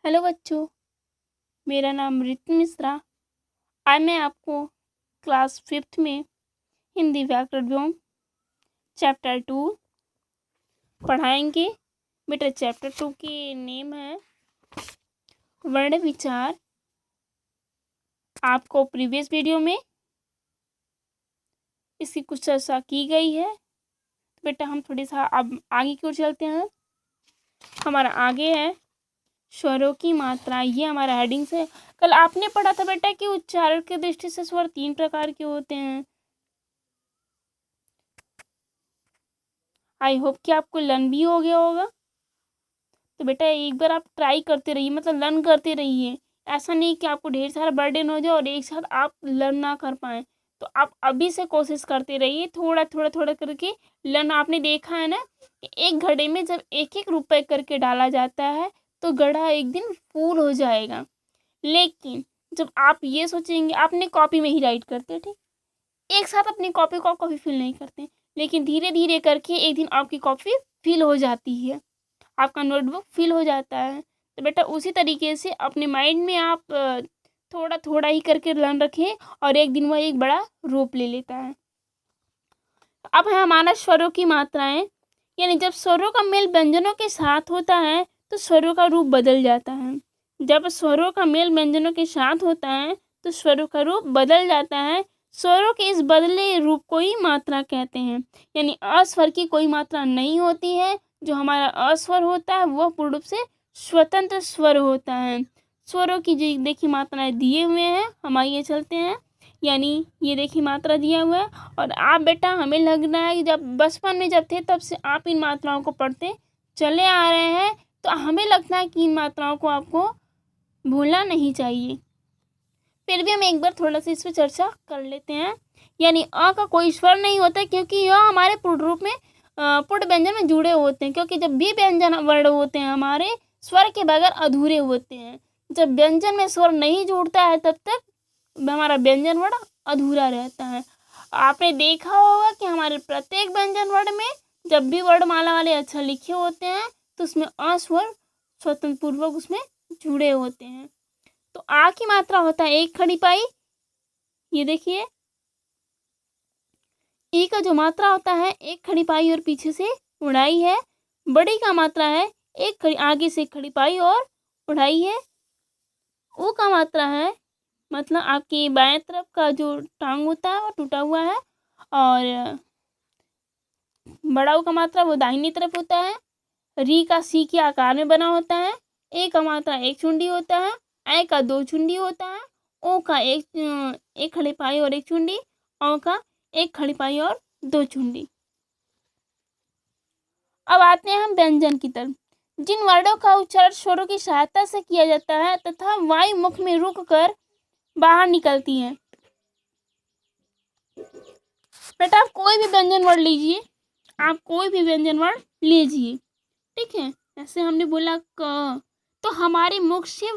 Hello बच्चों, मेरा नाम रितिन मिश्रा। आज मैं आपको क्लास 5th में हिंदी व्याकरण व्योम चैप्टर 2 पढ़ाएंगे। बेटा चैप्टर 2 की नेम है वर्ण विचार। आपको प्रीवियस वीडियो में इसकी कुछ चर्चा की गई है। तो बेटा हम थोड़ी सा अब आगे की ओर चलते हैं। हमारा आगे है स्वरों की मात्रा। ये हमारा हेडिंग्स है। कल आपने पढ़ा था बेटा कि उच्चारण की दृष्टि से स्वर 3 प्रकार के होते हैं। आई होप कि आपको लर्न भी हो गया होगा। तो बेटा एक बार आप ट्राई करते रहिए, मतलब लर्न करते रहिए। ऐसा नहीं कि आपको ढेर सारा बर्डन हो जाए और एक साथ आप लर्न ना कर पाएँ। तो आप अभी से कोशिश करते रहिए, थोड़ा थोड़ा थोड़ा करके लर्न। आपने देखा है ना कि एक घड़े में जब एक एक रुपए करके डाला जाता है तो घड़ा एक दिन फुल हो जाएगा। लेकिन जब आप ये सोचेंगे, आपने कॉपी में ही राइट करते, ठीक, एक साथ अपनी कॉपी को कभी फिल नहीं करते, लेकिन धीरे धीरे करके एक दिन आपकी कॉपी फिल हो जाती है, आपका नोटबुक फिल हो जाता है। तो बेटा उसी तरीके से अपने माइंड में आप थोड़ा थोड़ा ही करके लर्न रखें और एक दिन वह एक बड़ा रूप ले लेता है। अब है हमारा स्वरों की मात्राएं। यानी जब स्वरों का मेल व्यंजनों के साथ होता है तो स्वरों का रूप बदल जाता है। जब स्वरों का मेल व्यंजनों के साथ होता है तो स्वरों का रूप बदल जाता है। स्वरों के इस बदले रूप को ही मात्रा कहते हैं। यानी अस्वर की कोई मात्रा नहीं होती है। जो हमारा अस्वर होता है वह पूर्ण रूप से स्वतंत्र स्वर होता है। स्वरों की जो देखिए मात्राएं दिए हुए हैं, हम आइए चलते हैं। यानी ये देखिए मात्रा दिया हुआ है और आप बेटा हमें लग रहा है कि जब बचपन में जब थे तब से आप इन मात्राओं को पढ़ते चले आ रहे हैं, तो हमें लगता है कि इन मात्राओं को आपको भूलना नहीं चाहिए। फिर भी हम एक बार थोड़ा सा इस पर चर्चा कर लेते हैं। यानी अ का कोई स्वर नहीं होता क्योंकि यह हमारे पूर्ण रूप में पूर्ण व्यंजन में जुड़े होते हैं। क्योंकि जब भी व्यंजन वर्ण होते हैं हमारे स्वर के बगैर अधूरे होते हैं। जब व्यंजन में स्वर नहीं जुड़ता है तब तक हमारा व्यंजन वर्ण अधूरा रहता है। आपने देखा होगा कि हमारे प्रत्येक व्यंजन वर्ण में जब भी वर्णमाला वाले अक्षर लिखे होते हैं तो उसमें अ स्वर स्वतंत्र पूर्वक उसमें जुड़े होते हैं। तो आ की मात्रा होता है एक खड़ी पाई। ये देखिए ई का जो मात्रा होता है एक खड़ी पाई और पीछे से उड़ाई है। बड़ी का मात्रा है एक खड़ी आगे से खड़ी पाई और उड़ाई है। ऊ का मात्रा है मतलब आपकी बाएं तरफ का जो टांग होता है वो टूटा हुआ है और बड़ा ऊ का मात्रा वो दाहिनी तरफ होता है। री का सी के आकार में बना होता है। ए का मात्रा एक चुंडी होता है। ए का 2 चुंडी होता है। ओ का एक खड़ी पाई और एक चुंडी। औ का एक खड़ी पाई और 2 चुंडी। अब आते हैं हम व्यंजन की तरफ। जिन वर्णों का उच्चारण स्वरों की सहायता से किया जाता है तथा वायु मुख में रुक कर बाहर निकलती है। बेटा आप कोई भी व्यंजन वर्ण लीजिए, आप कोई भी व्यंजन वर्ण लीजिए, ठीक है। ऐसे हमने बोला क, तो हमारे मुख से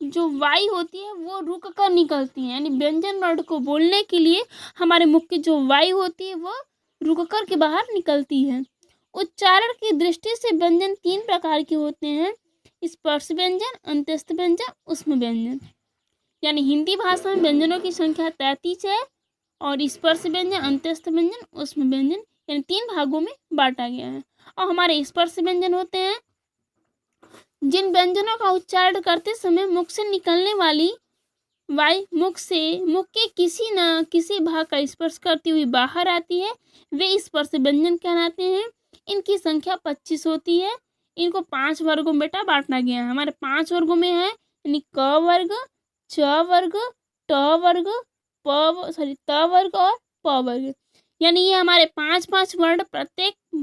जो वायु होती है वो रुक कर निकलती है। यानी व्यंजन वर्ण को बोलने के लिए हमारे मुख की जो वायु होती है वो रुक कर के बाहर निकलती है। उच्चारण की दृष्टि से व्यंजन 3 प्रकार के होते हैं: स्पर्श व्यंजन, अंत्यस्थ व्यंजन, ऊष्म व्यंजन। यानी हिंदी भाषा में व्यंजनों की संख्या 33 है और स्पर्श व्यंजन, अंत्यस्थ व्यंजन, ऊष्म व्यंजन यानी 3 भागों में बांटा गया है। और हमारे स्पर्श व्यंजन होते हैं जिन व्यंजनों का उच्चारण करते समय मुख से निकलने वाली वायु मुख के किसी न किसी भाग का स्पर्श करती हुई बाहर आती है, वे स्पर्श व्यंजन कहलाते हैं। इनकी संख्या 25 होती है। इनको 5 वर्गों में बेटा बांटा गया है। हमारे 5 वर्गों में है, यानी क वर्ग, च वर्ग, ट वर्ग, त वर्ग और प वर्ग। यानी ये हमारे 5 वर्ण प्रत्येक